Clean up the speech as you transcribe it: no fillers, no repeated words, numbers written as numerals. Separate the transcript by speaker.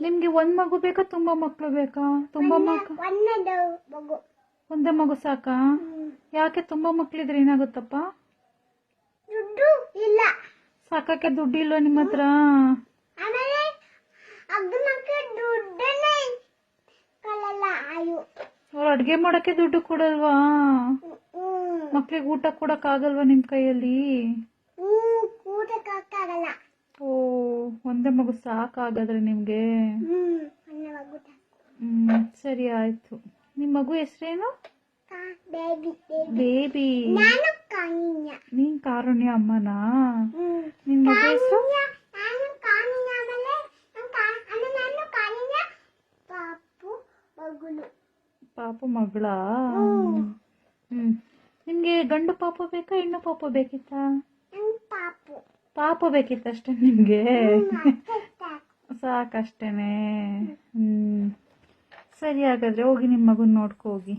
Speaker 1: ನಿಮ್ಗೆ ಒಂದ್ ಮಗು ಬೇಕಾ ತುಂಬಾ ಮಕ್ಳು ಬೇಕಾ? ತುಂಬಾ ಮಗು ಒಂದೇ ಮಗು ಸಾಕಾ? ಯಾಕೆ ತುಂಬಾ ಮಕ್ಳಿದ್ರೆ ಏನಾಗುತ್ತಪ್ಪ?
Speaker 2: ದುಡ್ಡು ಇಲ್ಲ.
Speaker 1: ಸಾಕಕ್ಕೆ ದುಡ್ಡು ಇಲ್ವಾ ನಿಮ್ಮ ಹತ್ರ?
Speaker 2: ಆಮೇಲೆ ಅಗ್ನಕ್ಕೆ ದುಡ್ಡನ್ನೇ ಕಳಲ್ಲ ಆಯು.
Speaker 1: ಅವ್ರು ಅಡ್ಗೆ ಮಾಡಕ್ಕೆ ದುಡ್ಡು ಕೊಡಲ್ವಾ? ಮಕ್ಳಿಗೆ ಊಟ ಕೊಡಕ್ ಆಗಲ್ವಾ ನಿಮ್ ಕೈಯಲ್ಲಿ?
Speaker 2: ಊಟಕ್ಕಾಗಲ್ಲ.
Speaker 1: ಓ, ಒಂದೇ ಮಗು ಸಾಕಾಗಾದ್ರೆ ನಿಮ್ಗೆ? ಸರಿ ಆಯ್ತು. ನಿಮ್ ಮಗು ಹೆಸರೇನು? ಬೇಬಿ. ನೀನ್ ಕಾರುಣ್ಯ ಅಮ್ಮನಾ? ನಿನ್ ಮಗು ಹೆಸರು? ಪಾಪು ಮಗಳಾ? ನಿಮ್ಗೆ ಗಂಡು ಪಾಪ ಬೇಕಾ ಹೆಣ್ಣು ಪಾಪ ಬೇಕಿತ್ತಾ? ಪಾಪ ಬೇಕಿತ್ತಷ್ಟೇ ನಿಮ್ಗೆ? ಸಾಕಷ್ಟೇನೆ. ಸರಿ, ಹಾಗಾದ್ರೆ ಹೋಗಿ ನಿಮ್ ಮಗುನ್ ನೋಡ್ಕೊ ಹೋಗಿ.